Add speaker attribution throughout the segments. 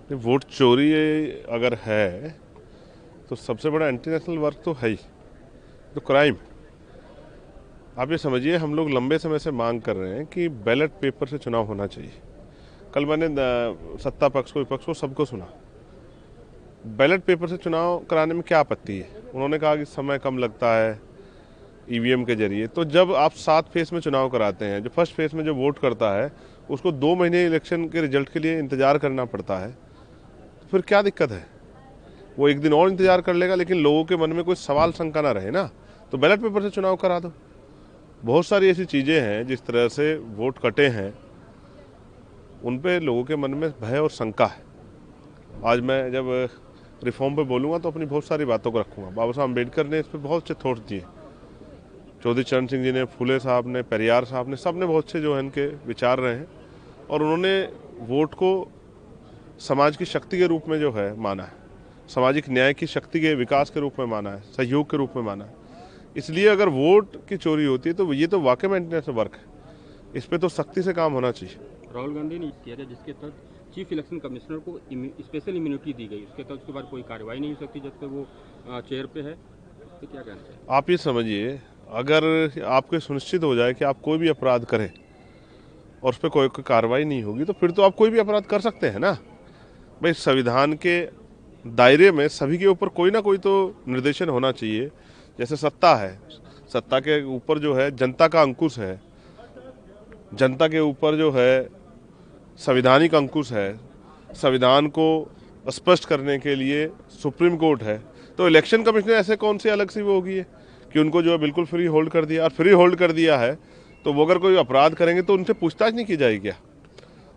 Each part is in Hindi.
Speaker 1: वोट चोरी अगर है तो सबसे बड़ा एंटी नेशनल वर्क तो है ही, तो क्राइम। आप ये समझिए, हम लोग लंबे समय से मांग कर रहे हैं कि बैलेट पेपर से चुनाव होना चाहिए। कल मैंने सत्ता पक्ष को, विपक्ष को, सबको सुना। बैलेट पेपर से चुनाव कराने में क्या आपत्ति है? उन्होंने कहा कि समय कम लगता है ईवीएम के जरिए। तो जब आप 7 फेज में चुनाव कराते हैं, जो फर्स्ट फेज में जो वोट करता है उसको 2 महीने इलेक्शन के रिजल्ट के लिए इंतजार करना पड़ता है, तो फिर क्या दिक्कत है? वो एक दिन और इंतजार कर लेगा, लेकिन लोगों के मन में कोई सवाल शंका ना रहे ना, तो बैलेट पेपर से चुनाव करा दो। बहुत सारी ऐसी चीज़ें हैं जिस तरह से वोट कटे हैं, उन पे लोगों के मन में भय और शंका है। आज मैं जब रिफॉर्म पे बोलूँगा तो अपनी बहुत सारी बातों को रखूँगा। बाबा साहब अम्बेडकर ने इस पर बहुत अच्छे थॉट्स दिए। चौधरी चरण सिंह जी ने, फुले साहब ने, पेरियार साहब ने, सब ने बहुत से जो है इनके विचार रहे हैं, और उन्होंने वोट को समाज की शक्ति के रूप में जो है माना है, सामाजिक न्याय की शक्ति के विकास के रूप में माना है, सहयोग के रूप में माना है। इसलिए अगर वोट की चोरी होती है तो ये तो वाकई में एंटी नेशनल वर्क है, इस पर तो सख्ती से काम होना चाहिए।
Speaker 2: राहुल गांधी ने किया था जिसके तहत चीफ इलेक्शन कमिश्नर को स्पेशल इम्यूनिटी दी गई, उसके तहत उसके बाद कोई कार्रवाई नहीं हो सकती जब तक वो चेयर पे है, तो क्या कहना चाहिए?
Speaker 1: आप ये समझिए, अगर आपको सुनिश्चित हो जाए कि आप कोई भी अपराध करें और उस पर कोई कार्रवाई नहीं होगी, तो फिर तो आप कोई भी अपराध कर सकते हैं ना भाई। संविधान के दायरे में सभी के ऊपर कोई ना कोई तो निर्देशन होना चाहिए। जैसे सत्ता है, सत्ता के ऊपर जो है जनता का अंकुश है, जनता के ऊपर जो है संवैधानिक अंकुश है, संविधान को स्पष्ट करने के लिए सुप्रीम कोर्ट है। तो इलेक्शन कमिश्नर ऐसे कौन सी अलग सी वो होगी है कि उनको जो है बिल्कुल फ्री होल्ड कर दिया। और फ्री होल्ड कर दिया है तो वो अगर कोई अपराध करेंगे तो उनसे पूछताछ नहीं की जाएगी क्या?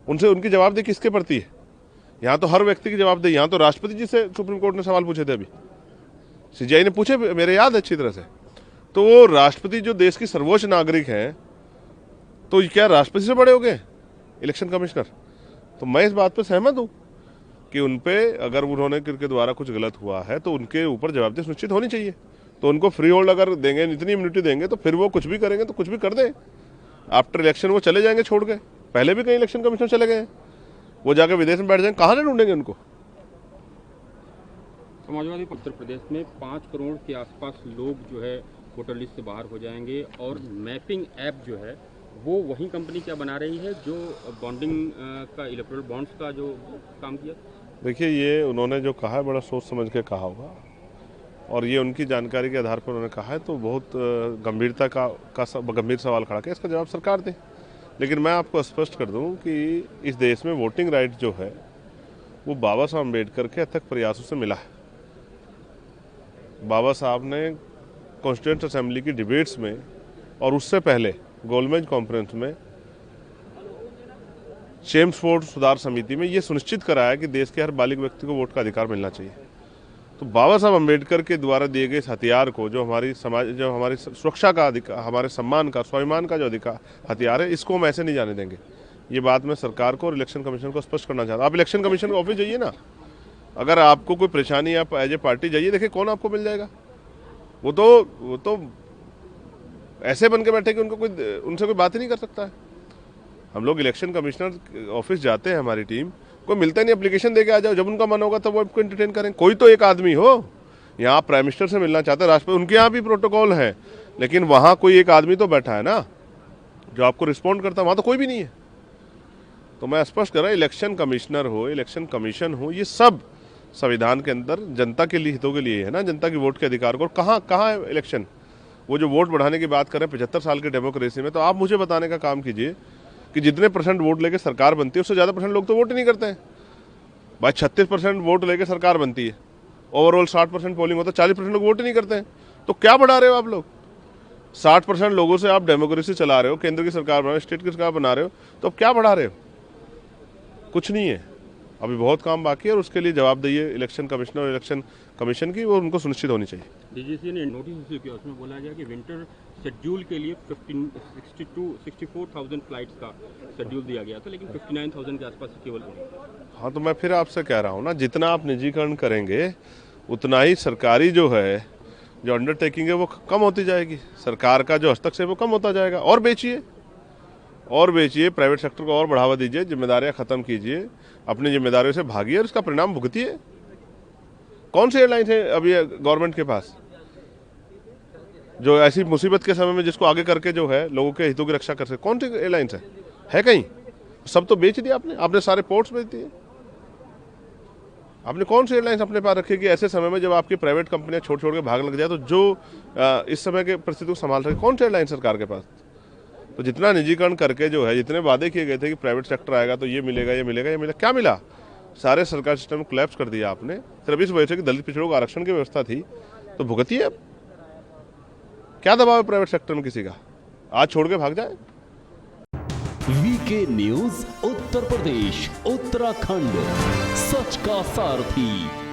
Speaker 1: उनसे उनकी जवाबदेही किसके प्रति है? यहाँ तो हर व्यक्ति की जवाबदेही, यहाँ तो राष्ट्रपति जी से सुप्रीम कोर्ट ने सवाल पूछे थे, अभी सीजीआई ने पूछे, मेरे याद है अच्छी तरह से। तो वो राष्ट्रपति जो देश की सर्वोच्च नागरिक हैं, तो क्या राष्ट्रपति से बड़े हो गए इलेक्शन कमिश्नर? तो मैं इस बात पर सहमत हूँ कि उनपे अगर उन्होंने के द्वारा कुछ गलत हुआ है तो उनके ऊपर जवाबदेही सुनिश्चित होनी चाहिए। तो उनको फ्री होल्ड अगर देंगे, इतनी इम्यूनिटी देंगे, तो फिर वो कुछ भी करेंगे तो कुछ भी कर दें। आफ्टर इलेक्शन वो चले जाएंगे छोड़ के। पहले भी कई इलेक्शन कमिश्नर चले गए, वो जाकर विदेश में बैठ जाएंगे, कहाँ ढूंढेंगे उनको?
Speaker 2: समाजवादी उत्तर प्रदेश में 5 करोड़ के आसपास लोग जो है वोटर लिस्ट से बाहर हो जाएंगे, और मैपिंग ऐप जो है वो वही कंपनी क्या बना रही है जो बॉन्डिंग का, इलेक्टोरल बॉन्ड्स का जो काम किया।
Speaker 1: देखिए, ये उन्होंने जो कहा है बड़ा सोच समझ के कहा होगा, और ये उनकी जानकारी के आधार पर उन्होंने कहा है, तो बहुत गंभीरता का गंभीर सवाल खड़ा किया। इसका जवाब सरकार दे। लेकिन मैं आपको स्पष्ट कर दूं कि इस देश में वोटिंग राइट जो है वो बाबा साहब अम्बेडकर के अथक प्रयासों से मिला है। बाबा साहब ने कॉन्स्टिट्यूएंट असेंबली की डिबेट्स में और उससे पहले गोलमेज कॉन्फ्रेंस में, चेम्सफोर्ड सुधार समिति में ये सुनिश्चित कराया कि देश के हर बालिग व्यक्ति को वोट का अधिकार मिलना चाहिए। तो बाबा साहब अम्बेडकर के द्वारा दिए गए इस हथियार को, जो हमारी समाज, जो हमारी सुरक्षा का अधिकार, हमारे सम्मान का, स्वाभिमान का जो अधिकार हथियार है, इसको हम ऐसे नहीं जाने देंगे। ये बात मैं सरकार को और इलेक्शन कमीशन को स्पष्ट करना चाहता हूँ। आप इलेक्शन कमीशन के ऑफिस जाइए ना, अगर आपको कोई परेशानी, आप एज ए पार्टी जाइए, देखिए कौन आपको मिल जाएगा। वो तो ऐसे बन के बैठे कि उनसे कोई बात ही नहीं कर सकता है। हम लोग इलेक्शन कमिश्नर ऑफिस जाते हैं, हमारी टीम, कोई मिलता नहीं, एप्लीकेशन देके आ जाओ, जब उनका मन होगा तब वो आपको एंटरटेन करें। कोई तो एक आदमी हो, यहाँ प्राइम मिनिस्टर से मिलना चाहते हैं, राष्ट्रपति, उनके यहाँ भी प्रोटोकॉल है, लेकिन वहाँ कोई एक आदमी तो बैठा है ना जो आपको रिस्पॉन्ड करता है, वहाँ तो कोई भी नहीं है। तो मैं स्पष्ट कर रहा हूँ, इलेक्शन कमिश्नर हो, इलेक्शन कमीशन हो, ये सब संविधान के अंदर जनता के लिए, हितों के लिए है ना, जनता की वोट के अधिकार को। और कहाँ है इलेक्शन? वो जो वोट बढ़ाने की बात करें 75 साल की डेमोक्रेसी में, तो आप मुझे बताने का काम कीजिए कि जितने % वोट लेके सरकार बनती है उससे ज़्यादा % लोग तो वोट ही नहीं करते हैं भाई। 36% वोट लेके सरकार बनती है, ओवरऑल 60% पोलिंग होता है, 40% लोग वोट ही नहीं करते हैं। तो क्या बढ़ा रहे हो आप लोग? 60% लोगों से आप डेमोक्रेसी चला रहे हो, केंद्र की सरकार बना रहे हो, स्टेट की सरकार बना रहे हो, तो अब क्या बढ़ा रहे हो? कुछ नहीं है। अभी बहुत काम बाकी है, और उसके लिए जवाबदेही इलेक्शन कमिश्नर और इलेक्शन कमीशन की, वो उनको सुनिश्चित होनी चाहिए।
Speaker 2: डीजीसी ने नोटिस इश्यू किया, उसमें बोला गया कि विंटर शेड्यूल के लिए 64,000 फ्लाइट्स का शेड्यूल दिया गया था, लेकिन 59,000 के आसपास केवल।
Speaker 1: हाँ, तो मैं फिर आपसे कह रहा हूँ ना, जितना आप निजीकरण करेंगे उतना ही सरकारी जो है, जो अंडरटेकिंग है, वो कम होती जाएगी। सरकार का जो हस्तक्षेप है वो कम होता जाएगा। और बेचिए, प्राइवेट सेक्टर को और बढ़ावा दीजिए, जिम्मेदारियां खत्म कीजिए। अपनी जिम्मेदारियों से भागी है और इसका परिणाम भुगती है। कौन सी एयरलाइन है अभी गवर्नमेंट के पास जो ऐसी मुसीबत के समय में जिसको आगे करके जो है लोगों के हितों की रक्षा कर सके? कौन सी एयरलाइंस है कहीं? सब तो बेच दिया आपने सारे पोर्ट्स बेच दिए। आपने कौन सी एयरलाइंस अपने पास रखी कि ऐसे समय में जब आपकी प्राइवेट कंपनियां छोड़ के भाग लग जाए तो जो इस समय के परिस्थिति को संभाल सके? कौन सी एयरलाइन सरकार के पास? तो जितना निजीकरण करके जो है, जितने वादे किए गए थे कि प्राइवेट सेक्टर आएगा तो ये मिलेगा, क्या मिला? सारे सरकार सिस्टम को कोलैप्स कर दिया आपने सिर्फ इस वजह से कि दलित पिछड़ों को आरक्षण की व्यवस्था थी। तो भुगतिए अब। क्या दबाव है प्राइवेट सेक्टर में किसी का? आज छोड़ के भाग जाए।
Speaker 3: वीके न्यूज उत्तर प्रदेश उत्तराखंड, सच का सारथी।